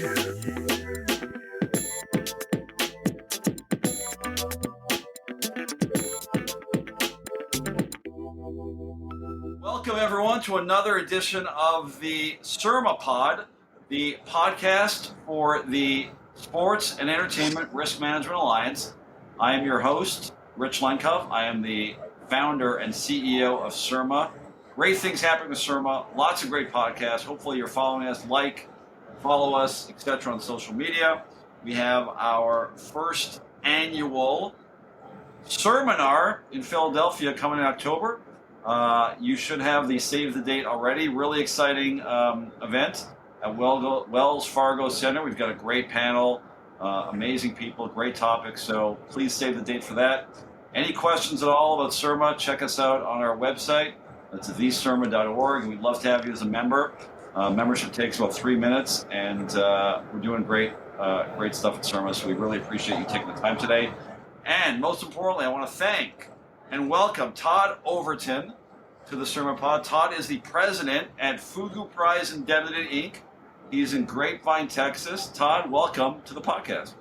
Welcome, everyone, to another edition of the SERMAPod, the podcast for the Sports and Entertainment Risk Management Alliance. I am your host, Rich Lenkov. I am the founder and CEO of SERMA. Great things happening with SERMA, lots of great podcasts. Hopefully you're following us, follow us, etc. on social media. We have our first annual SERMinar in Philadelphia coming in October. You should have the save the date already. Really exciting event at Wells Fargo Center. We've got a great panel, amazing people, great topics. So please save the date for that. Any questions at all about SERMA, check us out on our website. That's theserma.org. And we'd love to have you as a member. Membership takes about 3 minutes, and we're doing great stuff at SERMA. So we really appreciate you taking the time today. And most importantly, I want to thank and welcome Todd Overton to the SERMAPod. Todd is the president at Fugu Prize Indemnity, Inc. He's in Grapevine, Texas. Todd, welcome to the podcast.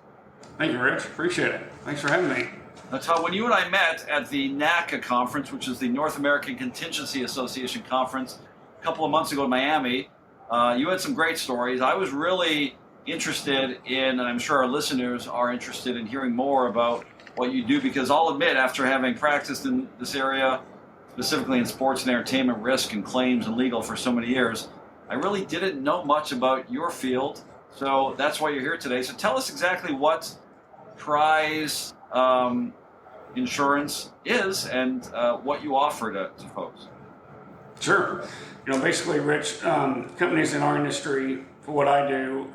Thank you, Rich. Appreciate it. Thanks for having me. Now, Todd, when you and I met at the NACA conference, which is the North American Contingency Association conference, a couple of months ago in Miami, you had some great stories. I was really interested in, and I'm sure our listeners are interested in hearing more about what you do, because I'll admit, after having practiced in this area, specifically in sports and entertainment risk and claims and legal for so many years, I really didn't know much about your field. So that's why you're here today. So tell us exactly what prize insurance is and what you offer to folks. Sure. Basically, Rich, companies in our industry, for what I do,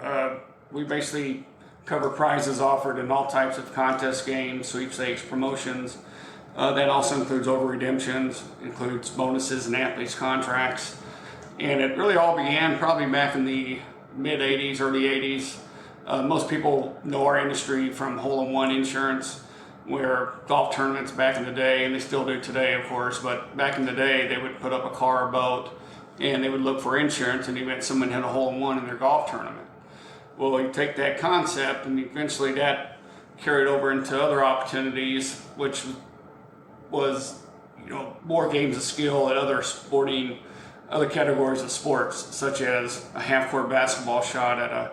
we basically cover prizes offered in all types of contest games, sweepstakes, promotions. That also includes over-redemptions, includes bonuses and athletes' contracts. And it really all began probably back in the mid-'80s, early '80s. Most people know our industry from hole-in-one insurance, where golf tournaments back in the day, and they still do today, of course, but back in the day, they would put up a car or boat, and they would look for insurance in the event someone had a hole-in-one in their golf tournament. Well, you take that concept, and eventually that carried over into other opportunities, which was, more games of skill at other categories of sports, such as a half-court basketball shot at a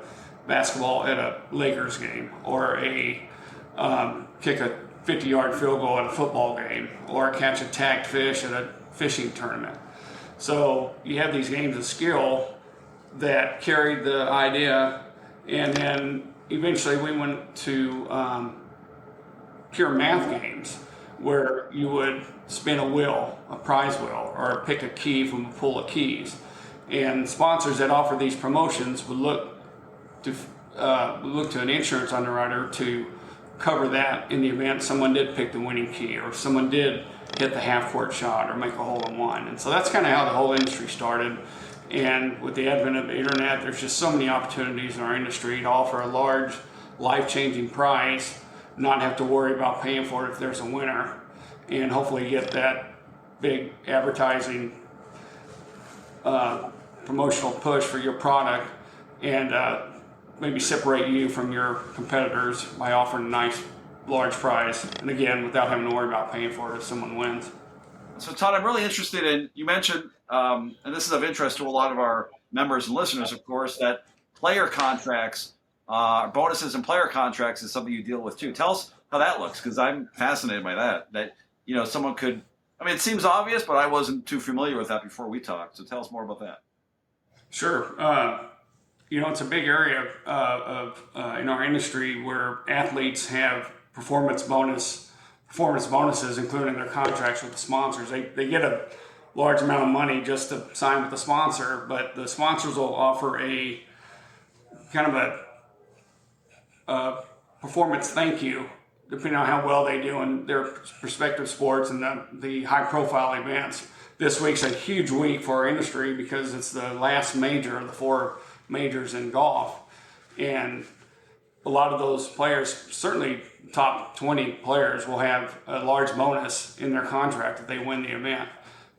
Lakers game, or kick a 50-yard field goal at a football game, or catch a tagged fish at a fishing tournament. So you have these games of skill that carried the idea. And then eventually we went to pure math games, where you would spin a wheel, a prize wheel, or pick a key from a pool of keys. And sponsors that offer these promotions would look to an insurance underwriter to cover that in the event someone did pick the winning key, or if someone did hit the half-court shot or make a hole-in-one. And so that's kind of how the whole industry started. And with the advent of the internet, there's just so many opportunities in our industry to offer a large, life-changing prize, not have to worry about paying for it if there's a winner, and hopefully get that big advertising promotional push for your product, and maybe separate you from your competitors by offering a nice, large prize, and again, without having to worry about paying for it if someone wins. So, Todd, I'm really interested in, you mentioned, and this is of interest to a lot of our members and listeners, of course, that player contracts, bonuses and player contracts is something you deal with too. Tell us how that looks, because I'm fascinated by that. That, someone could, it seems obvious, but I wasn't too familiar with that before we talked. So tell us more about that. Sure. It's a big area in our industry where athletes have performance bonuses included in their contracts with the sponsors. They get a large amount of money just to sign with the sponsor, but the sponsors will offer a kind of a performance thank you, depending on how well they do in their respective sports and the high-profile events. This week's a huge week for our industry because it's the last major of the 4 majors in golf, and a lot of those players, certainly top 20 players, will have a large bonus in their contract if they win the event.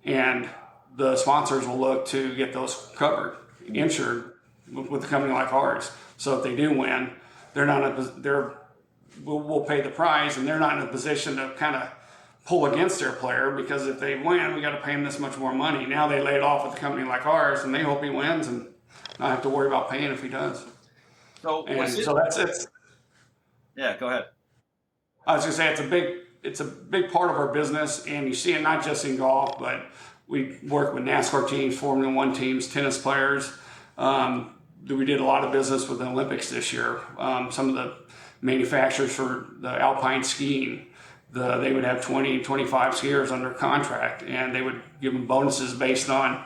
And the sponsors will look to get those covered, insured with a company like ours. So if they do win, they're not in we'll pay the prize, and they're not in a position to kind of pull against their player, because if they win, we got to pay them this much more money. Now they lay it off with a company like ours, and they hope he wins and not have to worry about paying if he does. So that's it. Yeah, go ahead. I was going to say it's a big part of our business, and you see it not just in golf, but we work with NASCAR teams, Formula One teams, tennis players. We did a lot of business with the Olympics this year. Some of the manufacturers for the alpine skiing, they would have 20, 25 skiers under contract, and they would give them bonuses based on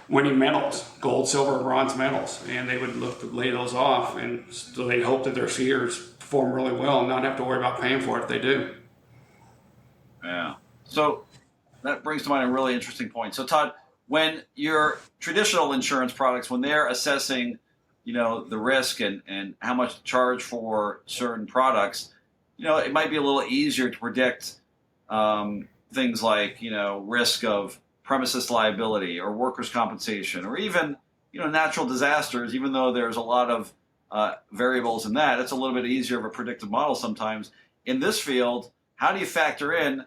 winning medals, gold, silver, bronze medals, and they would look to lay those off, and so they hope that their skiers perform really well and not have to worry about paying for it if they do. Yeah. So that brings to mind a really interesting point. So Todd, when your traditional insurance products, when they're assessing, the risk and how much to charge for certain products, it might be a little easier to predict things like, risk of premises liability or workers' compensation, or even, natural disasters. Even though there's a lot of variables in that, it's a little bit easier of a predictive model sometimes. In this field, how do you factor in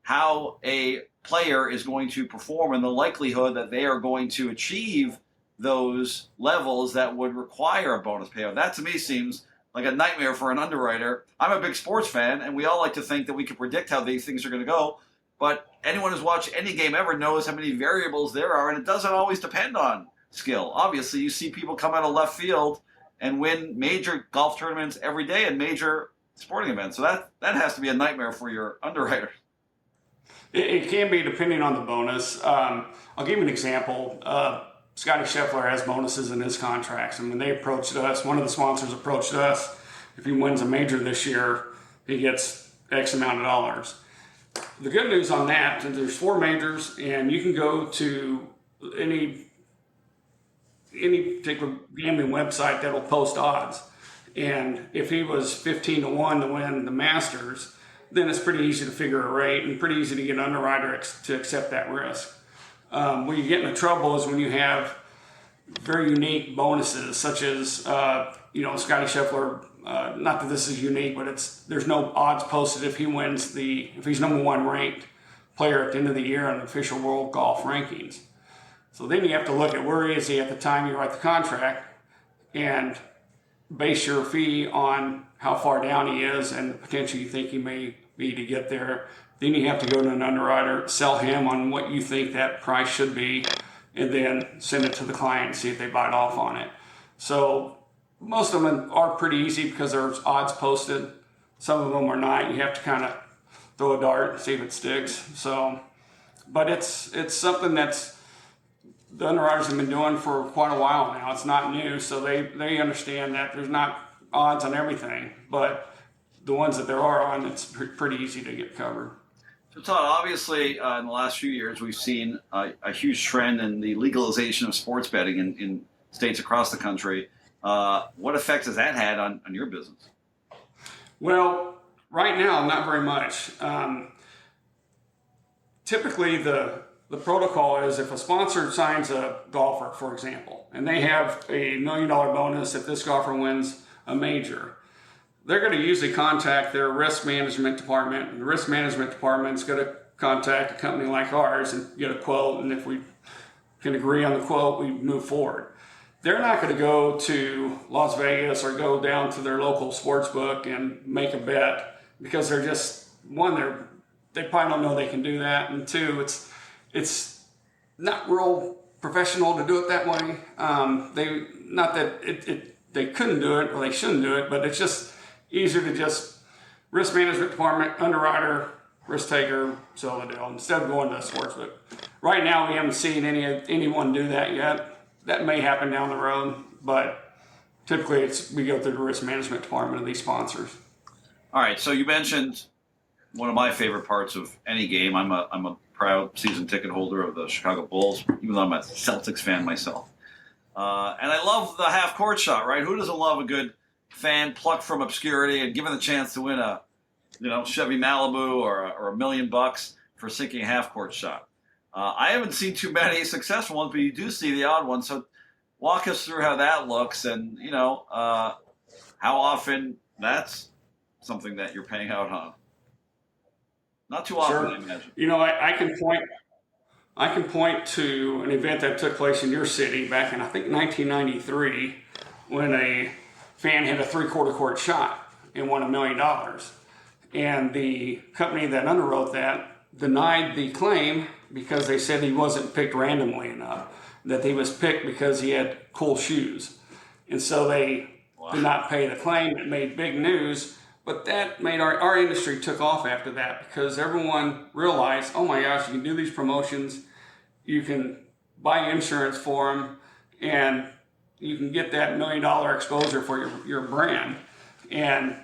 how a player is going to perform and the likelihood that they are going to achieve those levels that would require a bonus payout? That to me seems like a nightmare for an underwriter. I'm a big sports fan, and we all like to think that we can predict how these things are going to go. But anyone who's watched any game ever knows how many variables there are, and it doesn't always depend on skill. Obviously, you see people come out of left field and win major golf tournaments every day and major sporting events. So that has to be a nightmare for your underwriter. It can be, depending on the bonus. I'll give you an example. Scotty Scheffler has bonuses in his contracts, and when they approached us, one of the sponsors approached us, if he wins a major this year, he gets X amount of dollars. The good news on that is there's 4 majors, and you can go to any particular gambling website that'll post odds. And if he was 15-1 to win the Masters, then it's pretty easy to figure a rate and pretty easy to get an underwriter to accept that risk. Where you get into trouble is when you have very unique bonuses, such as Scotty Scheffler. Not that this is unique, but there's no odds posted if he's number 1 ranked player at the end of the year on the official world golf rankings. So then you have to look at where is he at the time you write the contract and base your fee on how far down he is and the potential you think he may be to get there. Then you have to go to an underwriter, sell him on what you think that price should be, and then send it to the client and see if they bite off on it. So most of them are pretty easy because there's odds posted. Some of them are not. You have to kind of throw a dart and see if it sticks. So, but it's something that's the underwriters have been doing for quite a while now. It's not new, so they understand that there's not odds on everything, but the ones that there are on, it's pretty easy to get covered. So Todd, obviously in the last few years, we've seen a huge trend in the legalization of sports betting in states across the country. What effect has that had on your business? Well, right now, not very much. Typically, the protocol is if a sponsor signs a golfer, for example, and they have a $1 million bonus if this golfer wins a major, they're going to usually contact their risk management department, and the risk management department's going to contact a company like ours and get a quote, and if we can agree on the quote, we move forward. They're not going to go to Las Vegas or go down to their local sports book and make a bet, because they're just, one, they probably don't know they can do that, and 2, it's not real professional to do it that way. Not that they couldn't do it or they shouldn't do it, but it's just easier to just risk management department, underwriter, risk taker, sell the deal instead of going to a sports book. Right now, we haven't seen anyone do that yet. That may happen down the road, but typically we go through the risk management department of these sponsors. All right, so you mentioned one of my favorite parts of any game. I'm a proud season ticket holder of the Chicago Bulls, even though I'm a Celtics fan myself. And I love the half-court shot, right? Who doesn't love a good fan plucked from obscurity and given the chance to win a Chevy Malibu or $1 million for sinking a half-court shot? I haven't seen too many successful ones, but you do see the odd ones. So walk us through how that looks, and how often that's something that you're paying out on. Not too often, I Sure. imagine. I can point to an event that took place in your city back in, I think, 1993, when a fan hit a three-quarter court shot and won $1 million. And the company that underwrote that denied the claim because they said he wasn't picked randomly enough, that he was picked because he had cool shoes. And so they did not pay the claim. It made big news, but that made our industry took off after that because everyone realized, oh my gosh, you can do these promotions, you can buy insurance for them, and you can get that $1 million exposure for your brand. And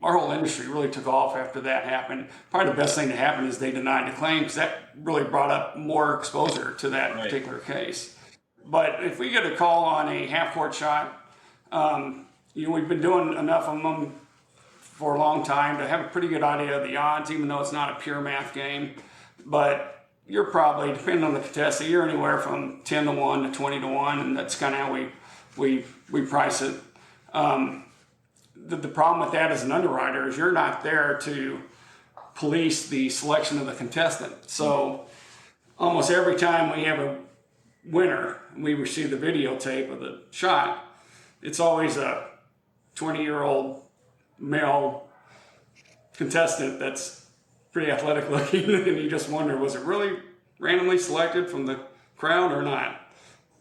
our whole industry really took off after that happened. Probably the best thing to happen is they denied the claim because that really brought up more exposure to that particular case. But if we get a call on a half-court shot, we've been doing enough of them for a long time to have a pretty good idea of the odds, even though it's not a pure math game. But you're probably, depending on the contestant, you're anywhere from 10 to 1 to 20 to 1, and that's kind of how we price it. The problem with that as an underwriter is you're not there to police the selection of the contestant. So almost every time we have a winner, we receive the videotape of the shot, it's always a 20-year-old male contestant that's pretty athletic looking, and you just wonder, was it really randomly selected from the crowd or not?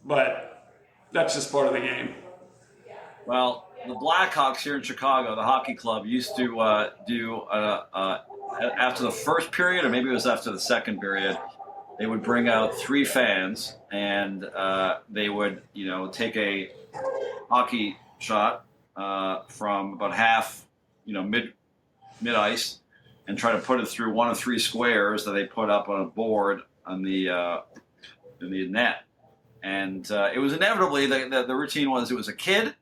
But that's just part of the game. Well, the Blackhawks here in Chicago, the hockey club, used to do after the first period, or maybe it was after the second period, they would bring out 3 fans, and they would, take a hockey shot from about half, mid ice, and try to put it through one of 3 squares that they put up on a board on the in the net. And it was inevitably the routine was, it was a kid,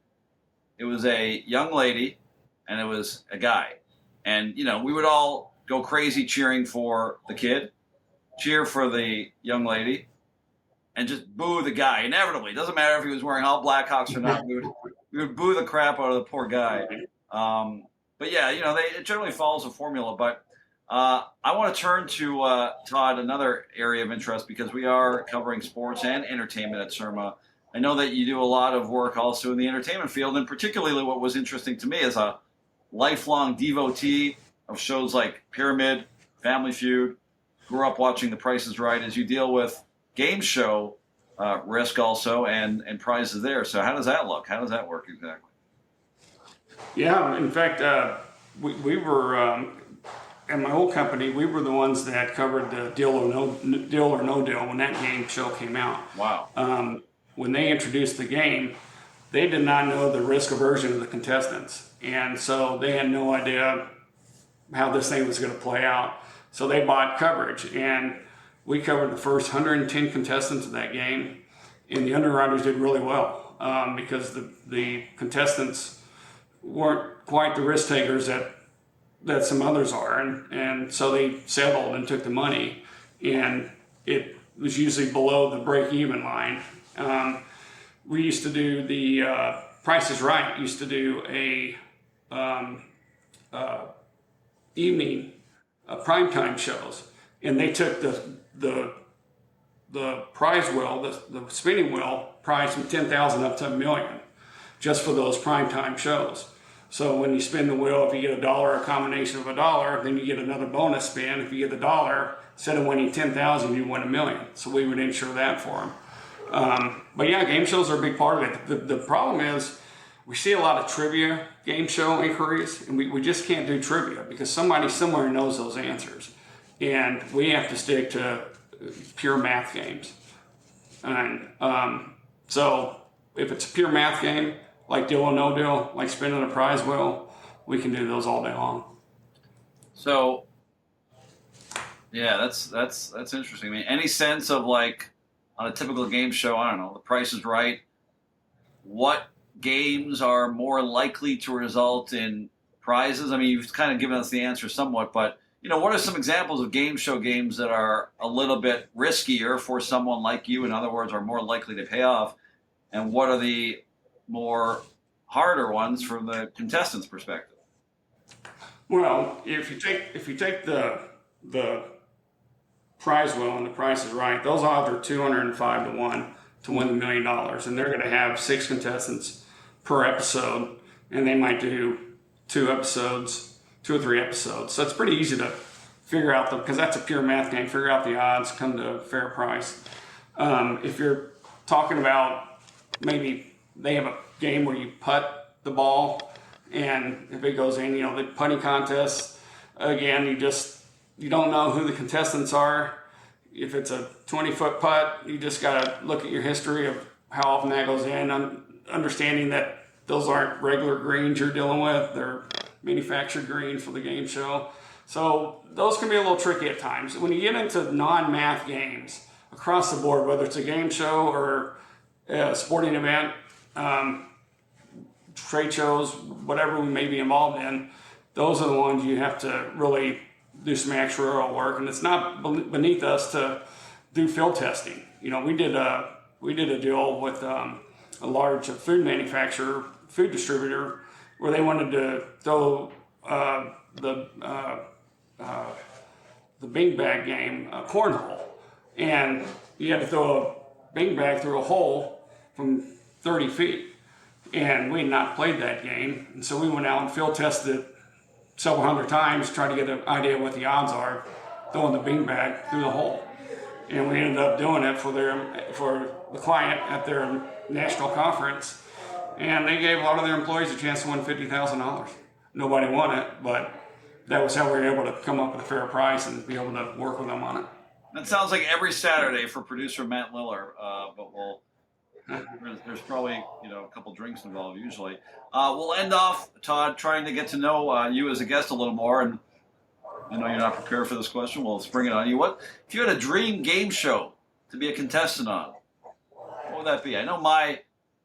it was a young lady, and it was a guy. And we would all go crazy cheering for the kid, cheer for the young lady, and just boo the guy. Inevitably, it doesn't matter if he was wearing all Blackhawks or not. We would boo the crap out of the poor guy. But yeah, it generally follows a formula. But I want to turn to Todd, another area of interest, because we are covering sports and entertainment at SERMA. I know that you do a lot of work also in the entertainment field, and particularly what was interesting to me as a lifelong devotee of shows like Pyramid, Family Feud, grew up watching The Price is Right, as you deal with game show risk also and prizes there. So how does that look? How does that work exactly? Yeah, in fact, we were, in my old company, we were the ones that covered the Deal or No Deal when that game show came out. Wow. When they introduced the game, they did not know the risk aversion of the contestants. And so they had no idea how this thing was going to play out. So they bought coverage, and we covered the first 110 contestants of that game, and the underwriters did really well because the contestants weren't quite the risk takers that some others are, and so they settled and took the money, and it was usually below the break-even line. We used to do the Price is Right. Used to do a evening primetime shows, and they took the prize wheel, the spinning wheel prize from 10,000 up to $1 million, just for those primetime shows. So when you spin the wheel, if you get $1, a combination of $1, then you get another bonus spin. If you get $1, instead of winning 10,000, you win $1 million. So we would insure that for them. But yeah, game shows are a big part of it. The problem is we see a lot of trivia game show inquiries, and we just can't do trivia because somebody somewhere knows those answers. And we have to stick to pure math games. And so if it's a pure math game, like Deal or No Deal, like spinning a prize wheel, we can do those all day long. So, yeah, that's interesting. I mean, any sense of, like, on a typical game show, I don't know, The Price is Right, what games are more likely to result in prizes? I mean, you've kind of given us the answer somewhat, but what are some examples of game show games that are a little bit riskier for someone like you? In other words, are more likely to pay off, and what are the more harder ones from the contestant's perspective? Well, if you take the prize wheel and the Price is Right, those odds are 205 to 1 to win $1 million, and they're going to have 6 contestants per episode, and they might do 2 or 3 episodes. So it's pretty easy to figure out because that's a pure math game. Figure out the odds, come to a fair price. If you're talking about maybe they have a game where you putt the ball, and if it goes in, the putting contest, again, you don't know who the contestants are. If it's a 20-foot putt, you just got to look at your history of how often that goes in, understanding that those aren't regular greens you're dealing with. They're manufactured greens for the game show. So those can be a little tricky at times. When you get into non-math games across the board, whether it's a game show or a sporting event, trade shows, whatever we may be involved in, those are the ones you have to really do some actuarial work, and it's not beneath us to do field testing. We did a deal with a large food manufacturer, food distributor, where they wanted to throw the bing bag game, cornhole, and you had to throw a bing bag through a hole from 30 feet. And we had not played that game, and so we went out and field tested it several hundred times, trying to get an idea of what the odds are throwing the beanbag through the hole. And we ended up doing it for the client at their national conference, and they gave a lot of their employees a chance to win $50,000. Nobody won it, but that was how we were able to come up with a fair price and be able to work with them on it. That sounds like every Saturday for producer Matt Liller, but there's probably a couple drinks involved usually. We'll end off, Todd, trying to get to know you as a guest a little more, and I know you're not prepared for this question. Well, let's bring it on you. What if you had a dream game show to be a contestant on? What would that be? I know my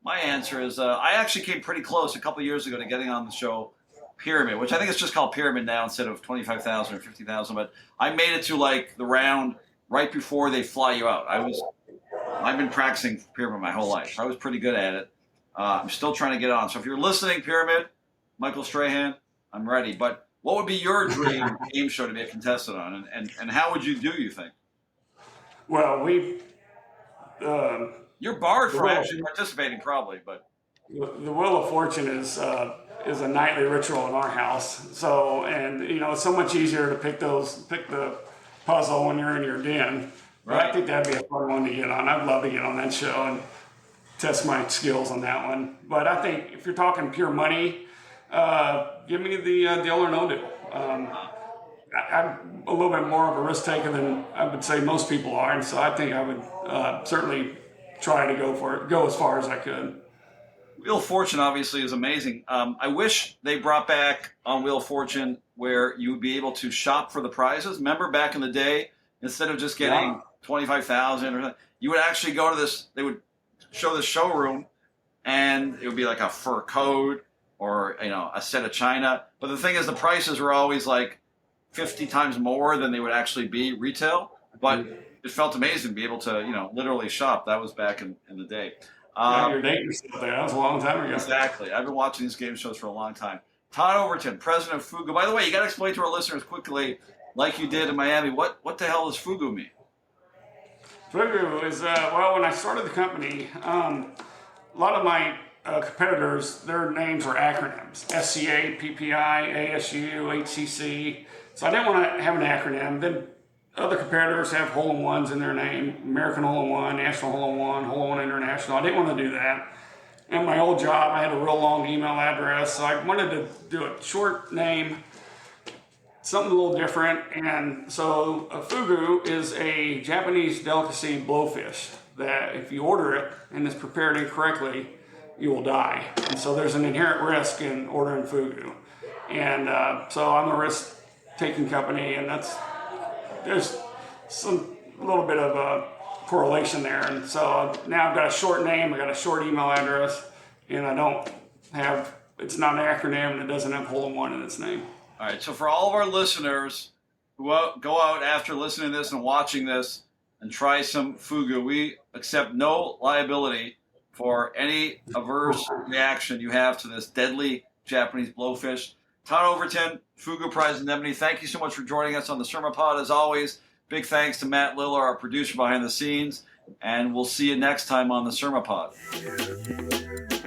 answer is I actually came pretty close a couple years ago to getting on the show Pyramid, which I think it's just called Pyramid now instead of 25,000 or 50,000. But I made it to like the round right before they fly you out. I've been practicing Pyramid my whole life. So I was pretty good at it. I'm still trying to get on. So if you're listening, Pyramid, Michael Strahan, I'm ready. But what would be your dream game show to be a contestant on, and how would you do, you think? Well, you're barred from actually participating, probably, but the Wheel of Fortune is a nightly ritual in our house. So, and it's so much easier to pick the puzzle when you're in your den. Right. I think that'd be a fun one to get on. I'd love to get on that show and test my skills on that one. But I think if you're talking pure money, give me the Deal or No Deal. I'm a little bit more of a risk taker than I would say most people are, and so I think I would certainly try to go as far as I could. Wheel of Fortune obviously is amazing. I wish they brought back on Wheel of Fortune where you would be able to shop for the prizes. Remember back in the day, instead of just getting 25,000 or something, you would actually go to this. They would show the showroom, and it would be like a fur coat or a set of china. But the thing is, the prices were always like 50 times more than they would actually be retail. But it felt amazing to be able to literally shop. That was back in the day. You're dating yourself there. That was a long time ago. Exactly. I've been watching these game shows for a long time. Todd Overton, president of Fugu. By the way, you got to explain to our listeners quickly, like you did in Miami, what the hell does Fugu mean? Fugu is, when I started the company, a lot of my competitors, their names are acronyms. SCA, PPI, ASU, HCC. So I didn't want to have an acronym. Then other competitors have hole-in-ones in their name, American Hole-in-One, National Hole-in-One, Hole-in-One International. I didn't want to do that. In my old job, I had a real long email address, so I wanted to do a short name, something a little different. And so a fugu is a Japanese delicacy blowfish that if you order it and it's prepared incorrectly, you will die. And so there's an inherent risk in ordering fugu. And so I'm a risk-taking company, and there's a little bit of a correlation there. And so now I've got a short name, I've got a short email address, and it's not an acronym, and it doesn't have hole-in-one in its name. All right, so for all of our listeners, go out after listening to this and watching this and try some fugu. We accept no liability for any adverse reaction you have to this deadly Japanese blowfish. Todd Overton, Fugu Prize Indemnity, thank you so much for joining us on the SERMAPod. As always, big thanks to Matt Liller, our producer behind the scenes, and we'll see you next time on the SERMAPod.